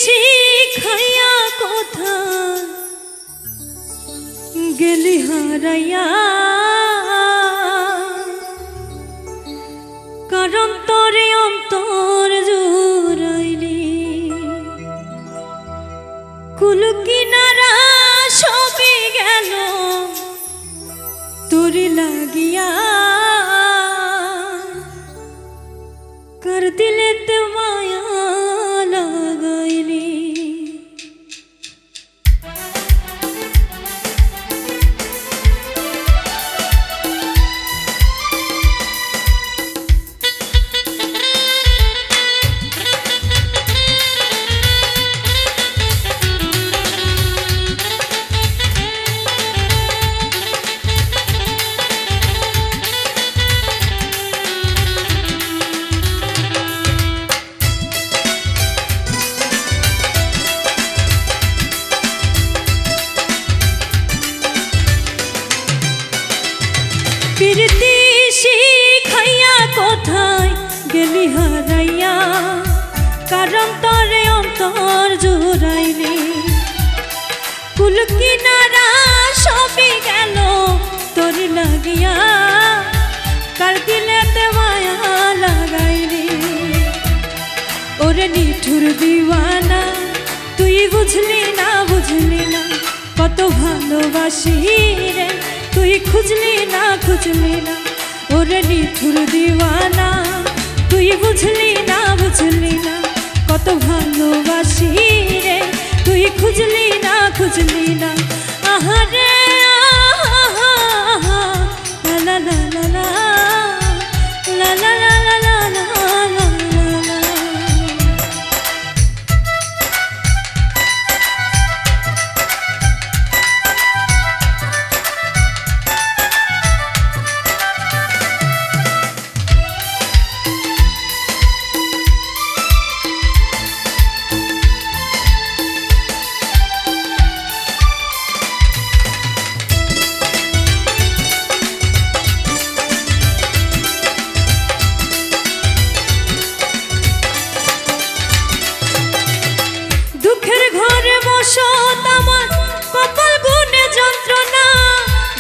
শিখাইয়া কোথা গেলি হারাইয়া কারণ তোরে অন্তর জুড়াইলি কুল কিনারা সবই গেল তোরে লাগিয়া कर दिले ते माया लगाइली প্রীতি শিখাইয়া কোথায় গেলি হারাইয়া কারণ তোরে অন্তর জুড়াইলি কুল কিনারা সবই গেল তোর লাগিয়া কার দিলেতে মায়া লাগাইলি ওরে নিঠুর দিওয়ানা তুই বুঝলি না কত ভালোবাসি রে তুই খুঁজলি না ওরে নিঠুর দিওয়ানা তুই বুঝলি না কত ভালোবাসি রে তুই খুঁজলি না আহারে আহা লা লা লা লা লা লা লা লা লা লা।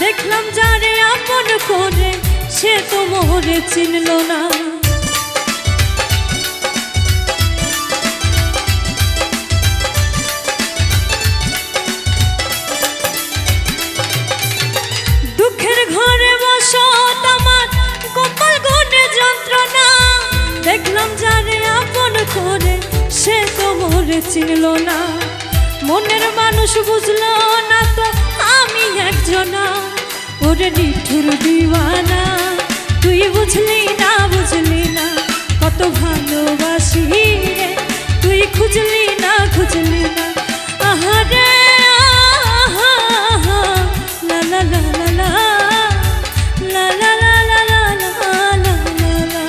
দেখলাম যারে আপন করে সে তো মোরে চিনল না দুঃখের ঘরে বসত আমার কপাল গুনে যন্ত্রণা দেখলাম যারে আপন করে সে তো মোরে চিনল না মনের মানুষ বুঝলো না তো আমি একজনা ওরে নিঠুর দিওয়ানা তুই বুঝলি না কত ভালোবাসি রে তুই খুঁজলি না আহারে আহা লা লা লা লা লা লা লা লা লা লা লা।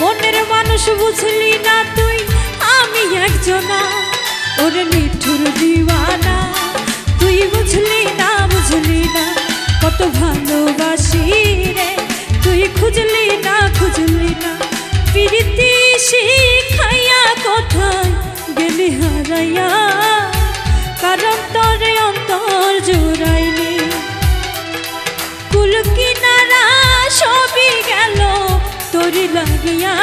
মনের মানুষ বুঝলি না তুই আমি একজনা ওরে নিঠুর দিওয়ানা তুই বুঝলি না কত ভালোবাসি রে তুই খুঁজলি না প্রীতি শিখাইয়া কোথায় গেলি হারাইয়া কারণ তরে অন্তর জুড়াইলি কুল কিনারা সবই গেল তোরি লাগিয়া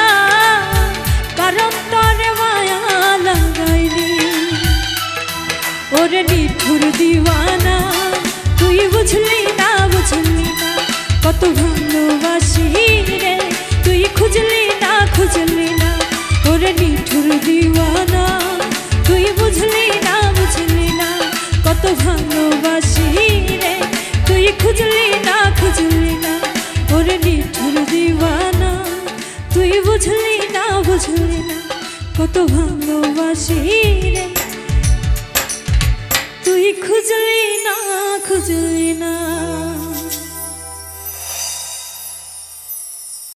কারণ তরে মায়া লাগাইলি ওরে নিঠুর দিওয়ানা তুই বুঝলি না কত ভালোবাসি রে তুই খুঁজলি না ওরে নিঠুর দিওয়ানা তুই বুঝলি না কত ভালোবাসি রে তুই খুঁজলি না ওরে নিঠুর দিওয়ানা তুই বুঝলি না কত ভালোবাসি রে তুই খুঁজলি না